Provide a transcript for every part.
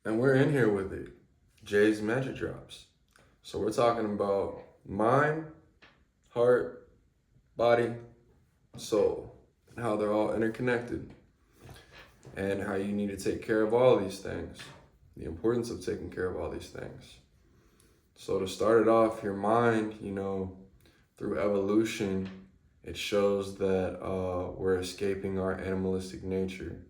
And we're in here with it. Jay's Magic Drops. So we're talking about mind, heart, body, soul, and how they're all interconnected, and how you need to take care of all these things, the importance of taking care of all these things. So to start it off, your mind, through evolution, it shows that we're escaping our animalistic nature.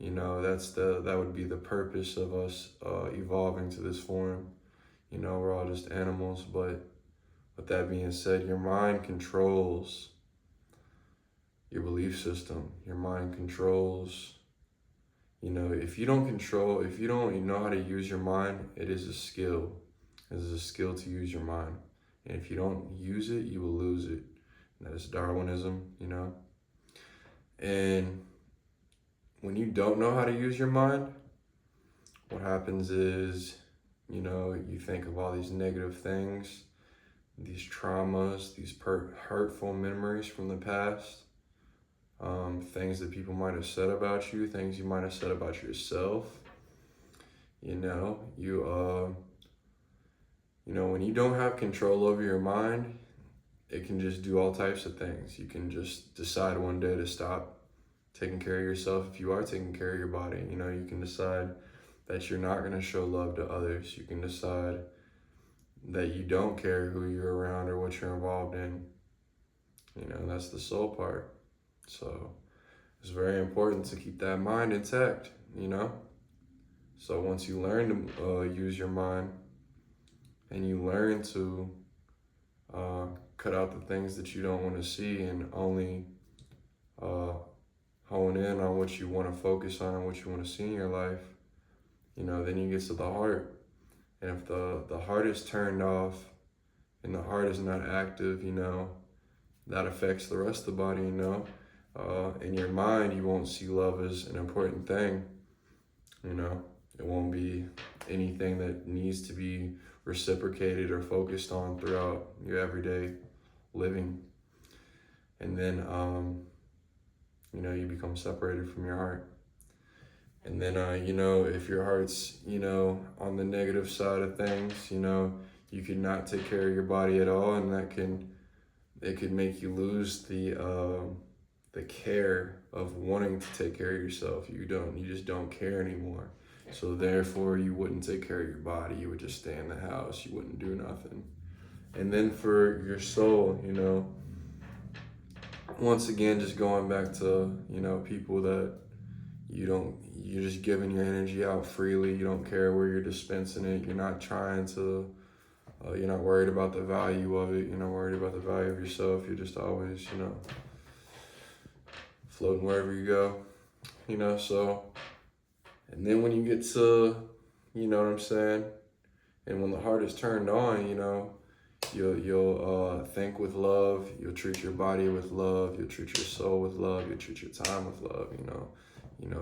That would be the purpose of us evolving to this form. We're all just animals, but with that being said, your mind controls your belief system. Your mind controls, if you don't know how to use your mind, it is a skill. It is a skill to use your mind. And if you don't use it, you will lose it. And that is Darwinism, And when you don't know how to use your mind, what happens is, you think of all these negative things, these traumas, these hurtful memories from the past, things that people might have said about you, things you might have said about yourself. When you don't have control over your mind, it can just do all types of things. You can just decide one day to stop taking care of yourself if you are taking care of your body. You can decide that you're not going to show love to others. You can decide that you don't care who you're around or what you're involved in. That's the soul part. So it's very important to keep that mind intact, So once you learn to use your mind and you learn to cut out the things that you don't want to see and only hone in on what you want to focus on and what you want to see in your life, then you get to the heart. And if the heart is turned off and the heart is not active, that affects the rest of the body, In your mind, you won't see love as an important thing, It won't be anything that needs to be reciprocated or focused on throughout your everyday living. And then, you become separated from your heart. And then, if your heart's, on the negative side of things, you could not take care of your body at all, and it could make you lose the care of wanting to take care of yourself. You just don't care anymore. So therefore, you wouldn't take care of your body. You would just stay in the house. You wouldn't do nothing. And then for your soul, once again, just going back to, people that you're just giving your energy out freely. You don't care where you're dispensing it. You're not trying to, you're not worried about the value of it. You're not worried about the value of yourself. You're just always, floating wherever you go, so, and then when you get to, what I'm saying, and when the heart is turned on, you'll think with love, you'll treat your body with love, you'll treat your soul with love, you'll treat your time with love,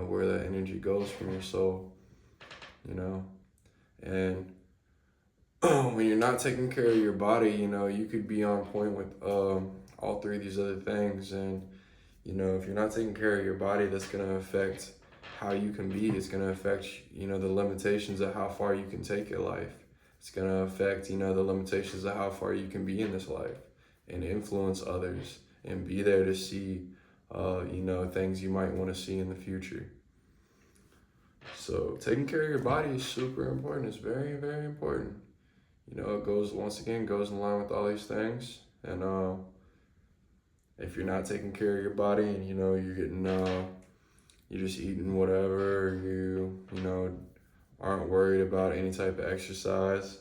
where that energy goes from your soul, and when you're not taking care of your body, you could be on point with all three of these other things, and if you're not taking care of your body, that's going to affect how you can be. It's going to affect, the limitations of how far you can take your life. It's going to affect, the limitations of how far you can be in this life and influence others and be there to see, things you might want to see in the future. So taking care of your body is super important. It's very, very important. It goes in line with all these things. And if you're not taking care of your body and, you're getting, you're just eating whatever, or you aren't worried about any type of exercise,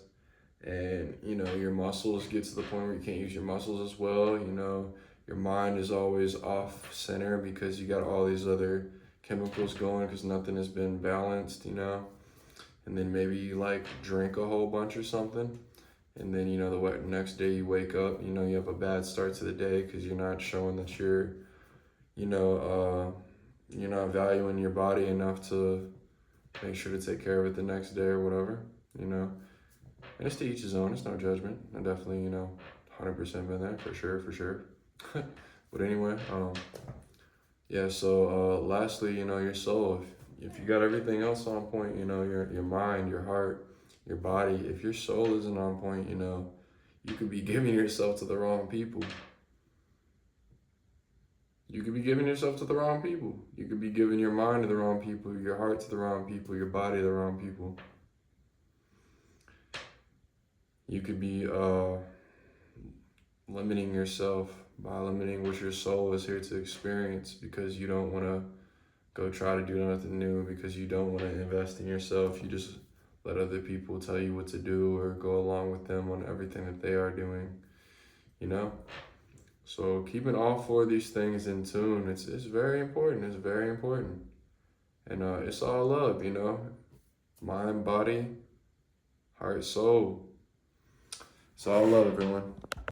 and, your muscles get to the point where you can't use your muscles as well, your mind is always off center because you got all these other chemicals going because nothing has been balanced, and then maybe you drink a whole bunch or something, and then the next day you wake up, you have a bad start to the day because you're not showing that you're not valuing your body enough to make sure to take care of it the next day or whatever, and it's to each his own. It's no judgment. I definitely 100% been there, for sure. But anyway, yeah, so lastly, your soul, if you got everything else on point, you know, your mind, your heart, your body, if your soul isn't on point, you know, you could be giving yourself to the wrong people. You could be giving yourself to the wrong people. You could be giving your mind to the wrong people, your heart to the wrong people, your body to the wrong people. You could be limiting yourself by limiting what your soul is here to experience because you don't want to go try to do nothing new, because you don't want to invest in yourself. You just let other people tell you what to do or go along with them on everything that they are doing, you know? So keeping all four of these things in tune, it's very important. It's very important. And it's all love, you know? Mind, body, heart, soul. It's all love, everyone.